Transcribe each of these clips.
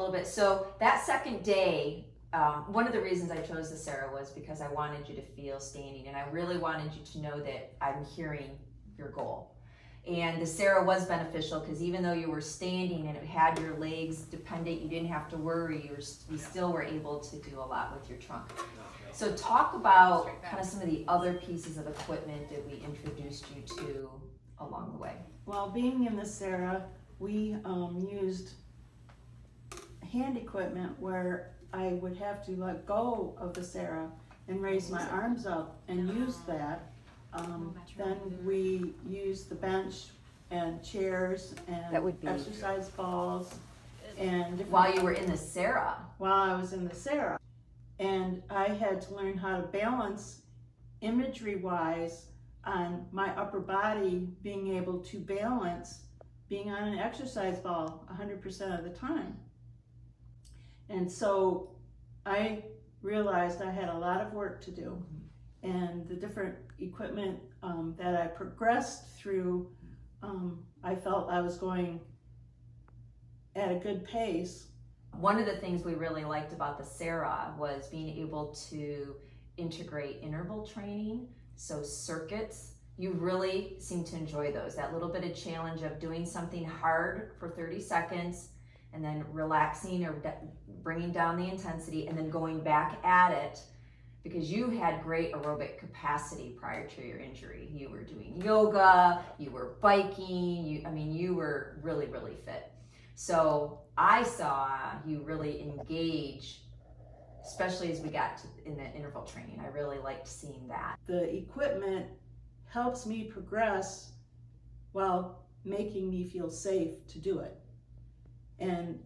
little bit. So that second day, one of the reasons I chose the Sarah was because I wanted you to feel standing, and I really wanted you to know that I'm hearing your goal. And the Sarah was beneficial because even though you were standing and it had your legs dependent, you didn't have to worry. You still were able to do a lot with your trunk. So talk about kind of some of the other pieces of equipment that we introduced you to along the way. Well, being in the Sarah, we used hand equipment where I would have to let go of the Sarah and raise my arms up and use that. Then we used the bench and chairs and exercise balls and while you were in the Sarah. While I was in the Sarah. And I had to learn how to balance imagery-wise on my upper body, being able to balance being on an exercise ball 100% of the time. And so I realized I had a lot of work to do. And the different equipment that I progressed through, I felt I was going at a good pace. One of the things we really liked about the Sarah was being able to integrate interval training, so circuits. You really seem to enjoy those, that little bit of challenge of doing something hard for 30 seconds and then relaxing or bringing down the intensity and then going back at it, because you had great aerobic capacity prior to your injury. You were doing yoga, you were biking, you were really, really fit. So I saw you really engage, especially as we got in the interval training. I really liked seeing that. The equipment helps me progress while making me feel safe to do it. And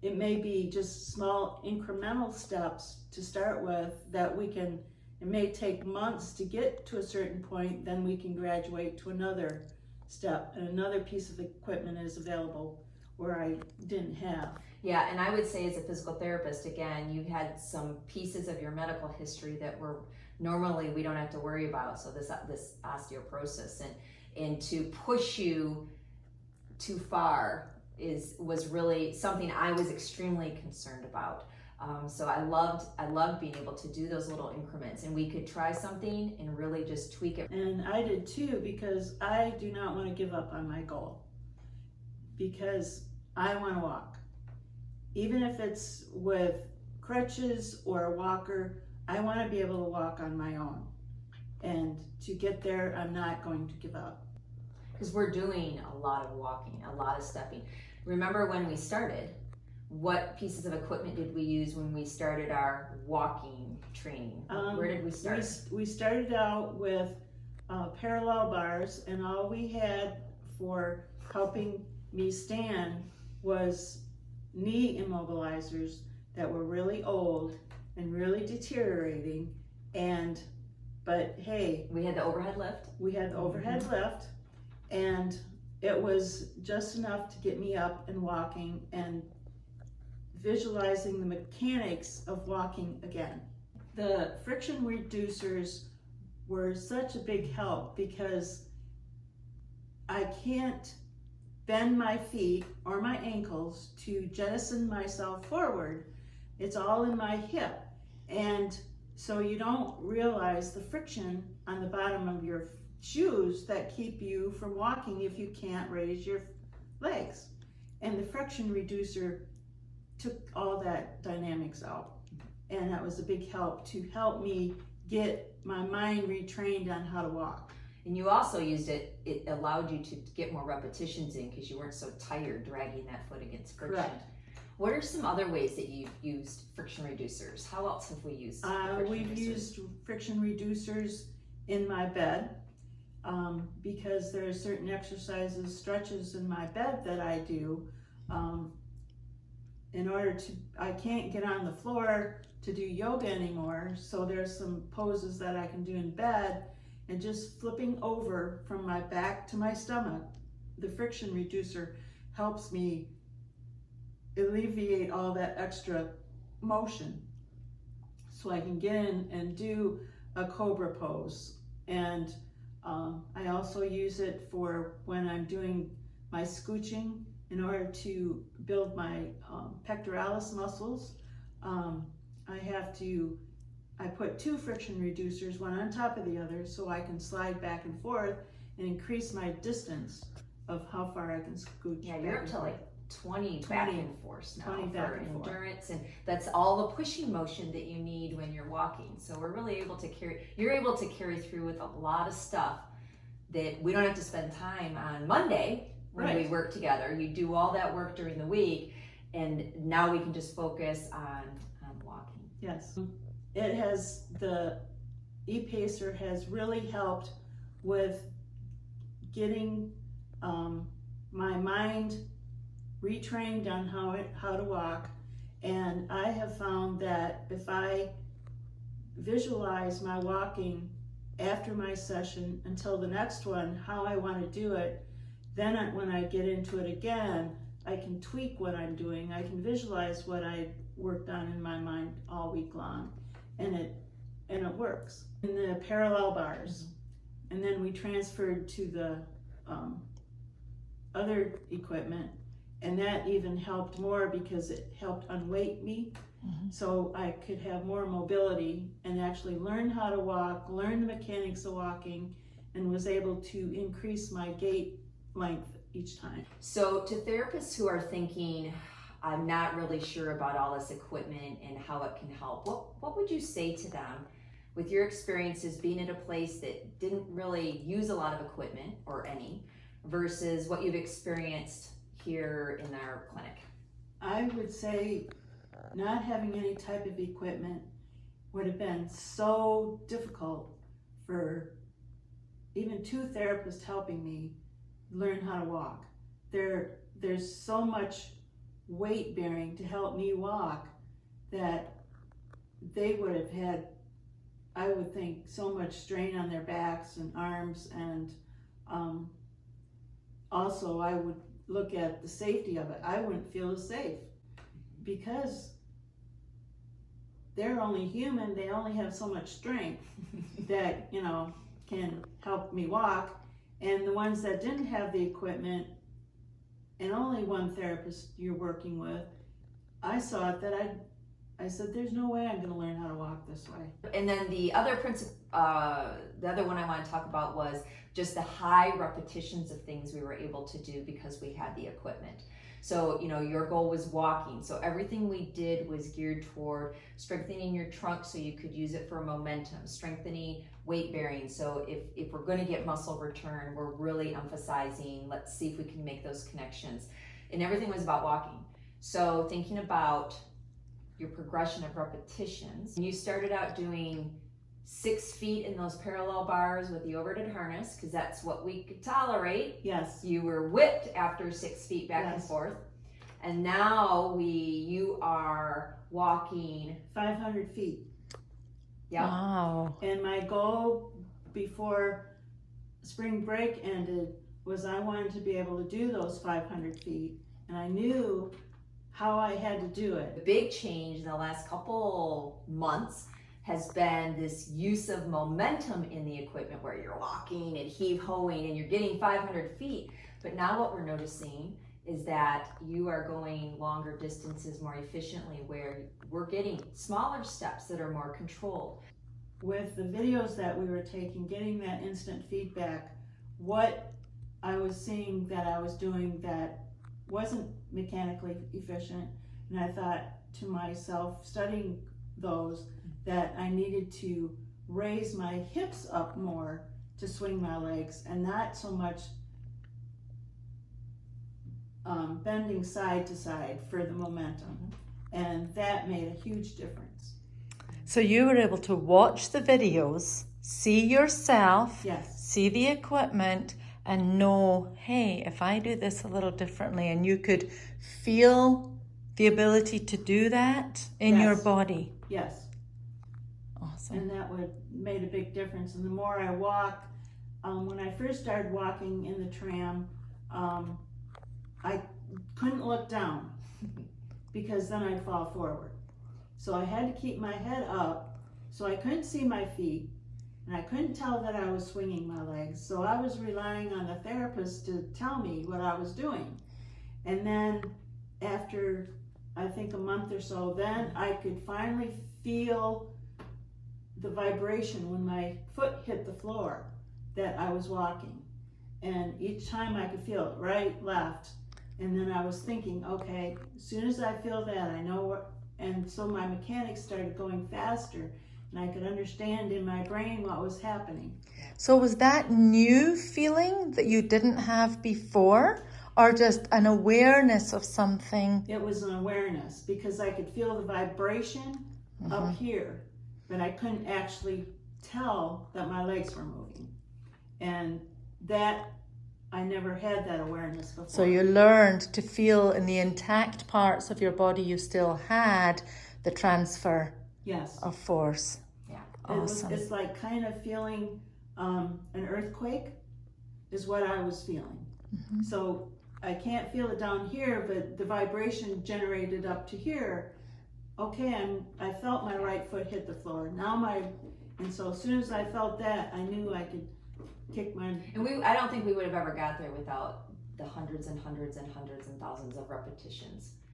it may be just small incremental steps to start with that it may take months to get to a certain point, then we can graduate to another step and another piece of equipment is available where I didn't have. Yeah, and I would say as a physical therapist, again, you had some pieces of your medical history that were normally we don't have to worry about. So this osteoporosis and to push you too far was really something I was extremely concerned about. So I loved being able to do those little increments, and we could try something and really just tweak it. And I did too, because I do not want to give up on my goal, because I want to walk. Even if it's with crutches or a walker, I want to be able to walk on my own. And to get there, I'm not going to give up. Because we're doing a lot of walking, a lot of stepping. Remember when we started, what pieces of equipment did we use when we started our walking training? Where did we start? We started out with parallel bars, and all we had for helping me stand was knee immobilizers that were really old and really deteriorating. But hey, we had the overhead lift. We had the overhead lift, and it was just enough to get me up and walking and visualizing the mechanics of walking again. The friction reducers were such a big help because I can't bend my feet or my ankles to jettison myself forward. It's all in my hip. And so you don't realize the friction on the bottom of your shoes that keep you from walking if you can't raise your legs. And the friction reducer took all that dynamics out. And that was a big help to help me get my mind retrained on how to walk. And you also used it allowed you to get more repetitions in because you weren't so tired dragging that foot against friction. Correct. What are some other ways that you've used friction reducers? How else have we used We've used friction reducers in my bed because there are certain exercises, stretches in my bed that I do I can't get on the floor to do yoga anymore, so there's some poses that I can do in bed, and just flipping over from my back to my stomach, the friction reducer helps me alleviate all that extra motion. So I can get in and do a cobra pose. And I also use it for when I'm doing my scooching in order to build my pectoralis muscles. I put 2 friction reducers, one on top of the other, so I can slide back and forth and increase my distance of how far I can scooch. Yeah, you're up to like 20 back and forth now 20 back for and forth. endurance, and that's all the pushing motion that you need when you're walking. So we're really able to you're able to carry through with a lot of stuff that we don't have to spend time on Monday when we work together. You do all that work during the week, and now we can just focus on walking. Yes. The e-pacer has really helped with getting my mind retrained on how to walk, and I have found that if I visualize my walking after my session until the next one, how I want to do it, then when I get into it again, I can tweak what I'm doing. I can visualize what I worked on in my mind all week long, and it works. In the parallel bars, and then we transferred to the other equipment, and that even helped more because it helped unweight me, so I could have more mobility and actually learn how to walk, learn the mechanics of walking, and was able to increase my gait length each time. So to therapists who are thinking, I'm not really sure about all this equipment and how it can help, what would you say to them with your experiences being at a place that didn't really use a lot of equipment or any versus what you've experienced here in our clinic? I would say not having any type of equipment would have been so difficult for even 2 therapists helping me learn how to walk. There's so much weight bearing to help me walk that they would have had, I would think, so much strain on their backs and arms, and also I would look at the safety of it. I wouldn't feel as safe because they're only human. They only have so much strength that, can help me walk. And the ones that didn't have the equipment and only one therapist you're working with, I saw it that I said, there's no way I'm going to learn how to walk this way. And then the other the other one I want to talk about was just the high repetitions of things we were able to do because we had the equipment. So, your goal was walking. So everything we did was geared toward strengthening your trunk so you could use it for momentum, strengthening weight bearing. So if we're going to get muscle return, we're really emphasizing, let's see if we can make those connections. And everything was about walking. So thinking about your progression of repetitions, you started out doing 6 feet in those parallel bars with the overhead harness because that's what we could tolerate. Yes. You were whipped after 6 feet back and forth. And now you are walking 500 feet. Yeah. Wow. And my goal before spring break ended was I wanted to be able to do those 500 feet. And I knew how I had to do it. The big change in the last couple months has been this use of momentum in the equipment where you're walking and heave-hoeing and you're getting 500 feet. But now what we're noticing is that you are going longer distances more efficiently where we're getting smaller steps that are more controlled. With the videos that we were taking, getting that instant feedback, what I was seeing that I was doing that wasn't mechanically efficient, and I thought to myself, studying those, that I needed to raise my hips up more to swing my legs and not so much bending side to side for the momentum. And that made a huge difference. So you were able to watch the videos, see yourself, yes, see the equipment, and know, hey, if I do this a little differently, and you could feel the ability to do that in your body. Yes. Awesome. And that made a big difference. And the more I walk, when I first started walking in the tram, I couldn't look down because then I'd fall forward. So I had to keep my head up, so I couldn't see my feet, and I couldn't tell that I was swinging my legs. So I was relying on the therapist to tell me what I was doing. And then after, I think a month or so, then I could finally feel the vibration when my foot hit the floor that I was walking. And each time I could feel it, right, left. And then I was thinking, okay, as soon as I feel that, I know what, and so my mechanics started going faster, and I could understand in my brain what was happening. So was that new feeling that you didn't have before, or just an awareness of something? It was an awareness, because I could feel the vibration up here, but I couldn't actually tell that my legs were moving. And that, I never had that awareness before. So you learned to feel in the intact parts of your body you still had the transfer Yes. of force. Yeah. Awesome. It's like kind of feeling an earthquake is what I was feeling. So I can't feel it down here, but the vibration generated up to here. Okay, I felt my right foot hit the floor. And so as soon as I felt that, I knew I could kick my. And I don't think we would have ever got there without the hundreds and hundreds and hundreds and thousands of repetitions.